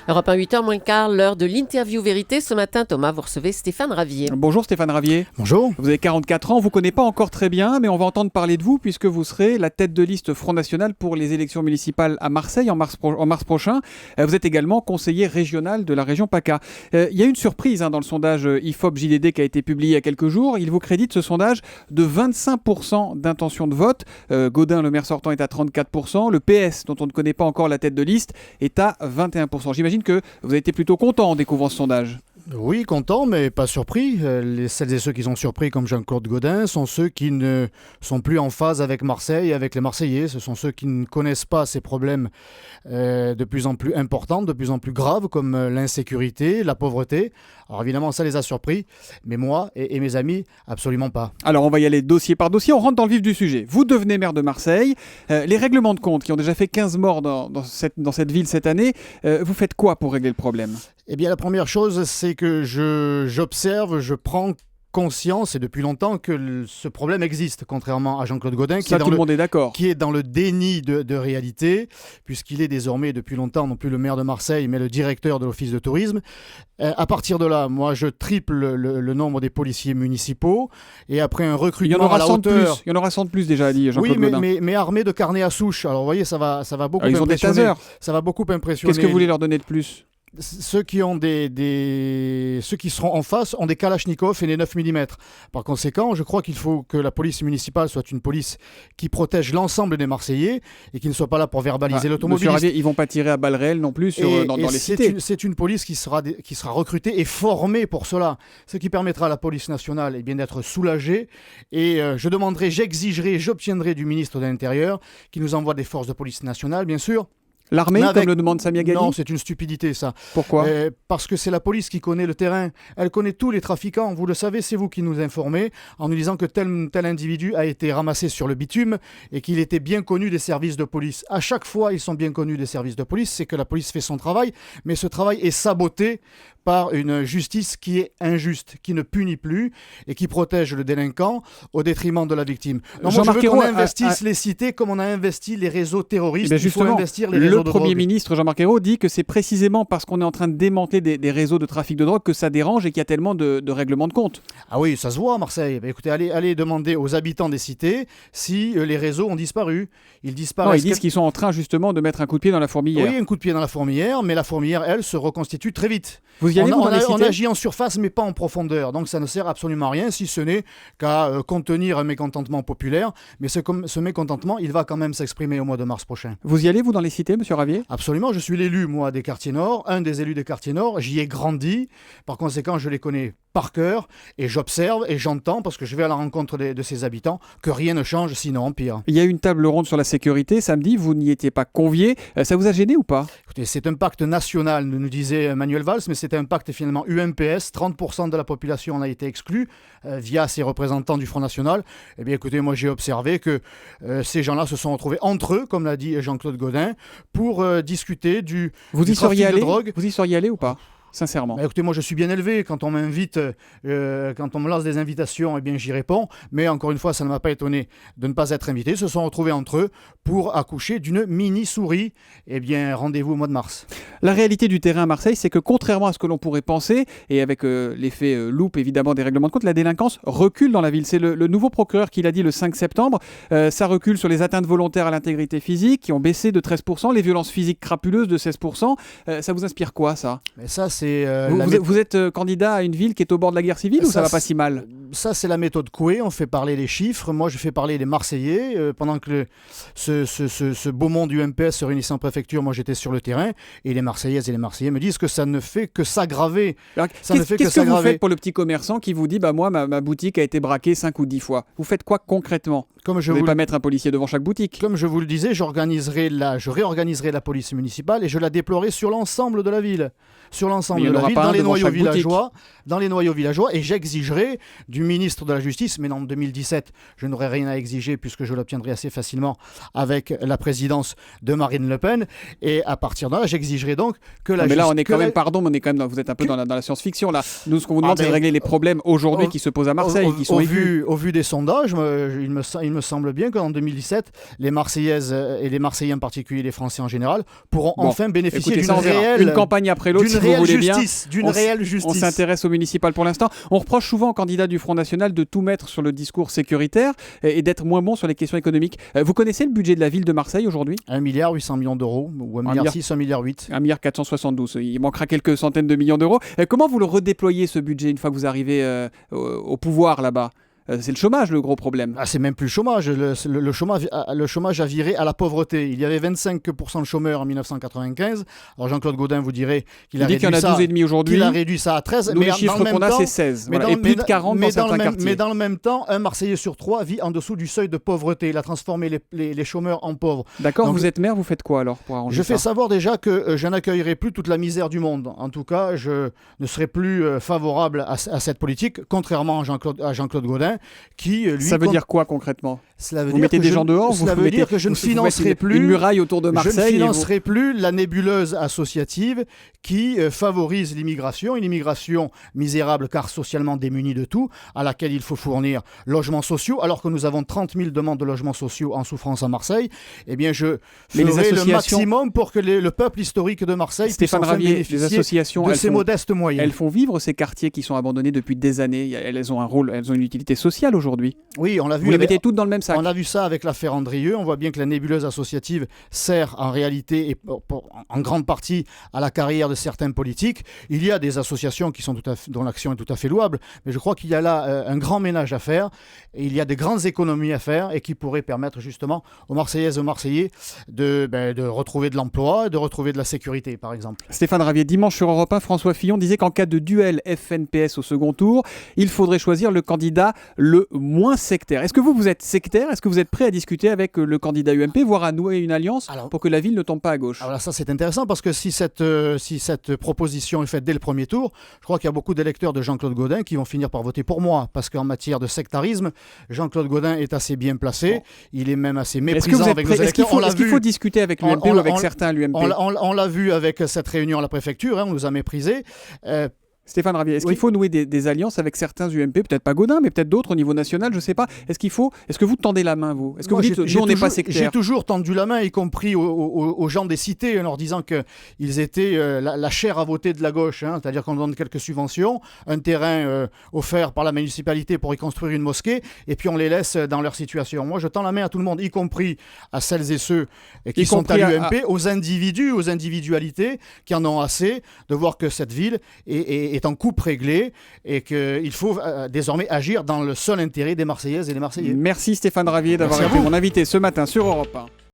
Europe 1, 8h moins le quart, l'heure de l'interview vérité. Ce matin, Thomas, vous recevez Stéphane Ravier. Bonjour Stéphane Ravier. Bonjour. Vous avez 44 ans, on ne vous connaît pas encore très bien, mais on va entendre parler de vous puisque vous serez la tête de liste Front National pour les élections municipales à Marseille en mars prochain. Vous êtes également conseiller régional de la région PACA. Il y a une surprise dans le sondage IFOP-JDD qui a été publié il y a quelques jours. Il vous crédite ce sondage de 25% d'intention de vote. Gaudin, le maire sortant, est à 34%. Le PS, dont on ne connaît pas encore la tête de liste, est à 21%. J'imagine que vous avez été plutôt content en découvrant ce sondage. Oui, content, mais pas surpris. Celles et ceux qui sont surpris, comme Jean-Claude Gaudin, sont ceux qui ne sont plus en phase avec Marseille et avec les Marseillais. Ce sont ceux qui ne connaissent pas ces problèmes de plus en plus importants, de plus en plus graves, comme l'insécurité, la pauvreté. Alors évidemment, ça les a surpris, mais moi et mes amis, absolument pas. Alors on va y aller dossier par dossier, on rentre dans le vif du sujet. Vous devenez maire de Marseille. Les règlements de compte qui ont déjà fait 15 morts dans cette ville cette année, vous faites quoi pour régler le problème ? Eh bien, la première chose, c'est que j'observe, je prends conscience, et depuis longtemps, que ce problème existe, contrairement à Jean-Claude Gaudin, tout le monde est d'accord. Qui est dans le déni de réalité, puisqu'il est désormais, depuis longtemps, non plus le maire de Marseille, mais le directeur de l'office de tourisme. À partir de là, moi, je triple le nombre des policiers municipaux, et après un recrutement à la hauteur... Il y en aura 100 de plus déjà, a dit Jean-Claude Gaudin. Oui, mais armés de carnets à souche. Alors, vous voyez, ça va beaucoup ils ont des tasers. Ça va beaucoup impressionner. Qu'est-ce que vous voulez leur donner de plus ? Ceux qui seront en face ont des Kalachnikov et des 9 mm. Par conséquent, je crois qu'il faut que la police municipale soit une police qui protège l'ensemble des Marseillais et qui ne soit pas là pour verbaliser l'automobiliste. Monsieur Ravier, ils ne vont pas tirer à balles réelles non plus dans les cités. C'est une police qui sera recrutée et formée pour cela, ce qui permettra à la police nationale d'être soulagée. Et j'obtiendrai du ministre de l'Intérieur qui nous envoie des forces de police nationale, bien sûr. L'armée, comme le demande Samia Ghali ? Non, c'est une stupidité, ça. Pourquoi ? Parce que c'est la police qui connaît le terrain. Elle connaît tous les trafiquants. Vous le savez, c'est vous qui nous informez en nous disant que tel individu a été ramassé sur le bitume et qu'il était bien connu des services de police. À chaque fois, ils sont bien connus des services de police. C'est que la police fait son travail, mais ce travail est saboté par une justice qui est injuste, qui ne punit plus et qui protège le délinquant au détriment de la victime. Non, moi, je veux qu'on investisse les cités comme on a investi les réseaux terroristes. Il faut investir les réseaux de drogue. Le Premier ministre Jean-Marc Ayrault dit que c'est précisément parce qu'on est en train de démanteler des réseaux de trafic de drogue que ça dérange et qu'il y a tellement de règlements de compte. Ah oui, ça se voit à Marseille. Écoutez, allez demander aux habitants des cités si les réseaux ont disparu. Ils disparaissent. Non, ils disent qu'ils sont en train justement de mettre un coup de pied dans la fourmilière. Oui, un coup de pied dans la fourmilière, mais la fourmilière, elle, se reconstitue très vite. On agit en surface, mais pas en profondeur. Donc ça ne sert absolument à rien, si ce n'est qu'à contenir un mécontentement populaire. Mais ce mécontentement, il va quand même s'exprimer au mois de mars prochain. Vous y allez, vous, dans les cités, monsieur Ravier ? Absolument, je suis l'élu, moi, des quartiers nord, un des élus des quartiers nord. J'y ai grandi. Par conséquent, je les connais par cœur et j'observe et j'entends, parce que je vais à la rencontre de ces habitants, que rien ne change, sinon empire. Il y a eu une table ronde sur la sécurité samedi, vous n'y étiez pas convié. Ça vous a gêné ou pas ? Écoutez, c'est un pacte national, nous disait Manuel Valls, mais c'est un pacte finalement UMPS. 30% de la population en a été exclue via ses représentants du Front National. Eh bien, écoutez, moi j'ai observé que ces gens-là se sont retrouvés entre eux, comme l'a dit Jean-Claude Gaudin, pour discuter du trafic de drogue. Vous y seriez allé ou pas ? Sincèrement. Écoutez, moi je suis bien élevé. Quand on m'invite, quand on me lance des invitations, eh bien j'y réponds. Mais encore une fois, ça ne m'a pas étonné de ne pas être invité. Ils se sont retrouvés entre eux pour accoucher d'une mini-souris. Eh bien, rendez-vous au mois de mars. La réalité du terrain à Marseille, c'est que contrairement à ce que l'on pourrait penser, et avec l'effet loupe évidemment des règlements de compte, la délinquance recule dans la ville. C'est le nouveau procureur qui l'a dit le 5 septembre. Ça recule sur les atteintes volontaires à l'intégrité physique qui ont baissé de 13%, les violences physiques crapuleuses de 16%. Ça vous inspire quoi, ça ? Mais ça, c'est vous êtes candidat à une ville qui est au bord de la guerre civile ou ça va pas si mal ? Ça, c'est la méthode Coué. On fait parler les chiffres. Moi, je fais parler les Marseillais. Pendant que ce beau monde du MPS se réunissait en préfecture, moi, j'étais sur le terrain. Et les Marseillaises et les Marseillais me disent que ça ne fait que s'aggraver. Qu'est-ce que vous faites pour le petit commerçant qui vous dit moi, ma boutique a été braquée 5 ou 10 fois ? Vous faites quoi concrètement ? Vous n'allez pas mettre un policier devant chaque boutique ? Comme je vous le disais, je réorganiserai la police municipale et je la déploierai sur l'ensemble de la ville. Sur l'ensemble. l'ensemble de la ville, dans les noyaux villageois, et j'exigerai du ministre de la Justice, mais en 2017, je n'aurai rien à exiger puisque je l'obtiendrai assez facilement avec la présidence de Marine Le Pen, et à partir de là, j'exigerai donc que la justice... Mais là, on est quand même, vous êtes un peu dans la science-fiction, là. Nous, ce qu'on vous demande, c'est de régler les problèmes aujourd'hui qui se posent à Marseille, qui sont au vu des sondages, il me semble bien qu'en 2017, les Marseillaises et les Marseillais en particulier, les Français en général, pourront enfin bénéficier d'une réelle... Une campagne après l'autre, si vous voulez bien. D'une réelle justice. On s'intéresse au municipal pour l'instant. On reproche souvent aux candidats du Front National de tout mettre sur le discours sécuritaire et d'être moins bon sur les questions économiques. Vous connaissez le budget de la ville de Marseille aujourd'hui ? 1,8 milliard d'euros, ou 1,6 milliard, 1,8 milliard. 1,472 milliard. Il manquera quelques centaines de millions d'euros. Comment vous le redéployez, ce budget, une fois que vous arrivez au pouvoir là-bas ? C'est le chômage, le gros problème. C'est même plus le chômage. Le chômage a viré à la pauvreté. Il y avait 25% de chômeurs en 1995. Alors Jean-Claude Gaudin vous dirait qu'il a réduit ça. 12,5 aujourd'hui. Il a réduit ça à 13. Nous, les chiffres qu'on a, c'est 16. Et plus de 40 dans certains quartiers. Mais dans le même temps, un Marseillais sur 3 vit en dessous du seuil de pauvreté. Il a transformé les chômeurs en pauvres. D'accord, vous êtes maire, vous faites quoi alors pour arranger ça ? Je fais savoir déjà que je n'accueillerai plus toute la misère du monde. En tout cas, je ne serai plus favorable à cette politique, contrairement à Jean-Claude Gaudin, qui... Ça veut dire quoi concrètement ? Vous mettez des gens dehors ? Cela veut dire que je ne financerai plus une muraille autour de Marseille. Je ne financerai plus la nébuleuse associative qui favorise l'immigration, une immigration misérable car socialement démunie de tout, à laquelle il faut fournir logements sociaux, alors que nous avons 30 000 demandes de logements sociaux en souffrance à Marseille. Eh bien, je ferai le maximum pour que le peuple historique de Marseille puisse enfin bénéficier les associations, de ces modestes moyens. Elles font vivre ces quartiers qui sont abandonnés depuis des années. Elles ont un rôle, elles ont une utilité sociale aujourd'hui. Oui, on l'a vu. Vous les mettez toutes dans le même sac. On a vu ça avec l'affaire Andrieux. On voit bien que la nébuleuse associative sert en réalité et en grande partie à la carrière de certains politiques. Il y a des associations dont l'action est tout à fait louable, mais je crois qu'il y a là un grand ménage à faire. Et il y a des grandes économies à faire et qui pourraient permettre justement aux Marseillaises et aux Marseillais de retrouver de l'emploi, de retrouver de la sécurité, par exemple. Stéphane Ravier, dimanche sur Europe 1, François Fillon disait qu'en cas de duel FN-PS au second tour, il faudrait choisir le candidat le moins sectaire. Est-ce que vous êtes sectaire ? Est-ce que vous êtes prêt à discuter avec le candidat UMP, voire à nouer une alliance pour que la ville ne tombe pas à gauche ? Alors ça, c'est intéressant parce que si cette proposition est faite dès le premier tour, je crois qu'il y a beaucoup d'électeurs de Jean-Claude Gaudin qui vont finir par voter pour moi, parce qu'en matière de sectarisme, Jean-Claude Gaudin est assez bien placé. Bon. Il est même assez méprisant avec nos électeurs. Est-ce qu'il faut discuter avec l'UMP ou avec certains à l'UMP ? On l'a vu avec cette réunion à la préfecture, on nous a méprisés. Stéphane Ravier, est-ce qu'il faut nouer des alliances avec certains UMP, peut-être pas Gaudin, mais peut-être d'autres au niveau national, je ne sais pas. Est-ce que vous tendez la main, vous ? Est-ce que vous dites, nous, on n'est pas sectaire ? J'ai toujours tendu la main, y compris aux gens des cités, en leur disant qu'ils étaient la chair à voter de la gauche. C'est-à-dire qu'on donne quelques subventions, un terrain offert par la municipalité pour y construire une mosquée, et puis on les laisse dans leur situation. Moi, je tends la main à tout le monde, y compris à celles et ceux qui sont à l'UMP, aux individus, aux individualités, qui en ont assez de voir que cette ville est en coupe réglée et qu'il faut désormais agir dans le seul intérêt des Marseillaises et des Marseillais. Merci Stéphane Ravier d'avoir été mon invité ce matin sur Europe 1.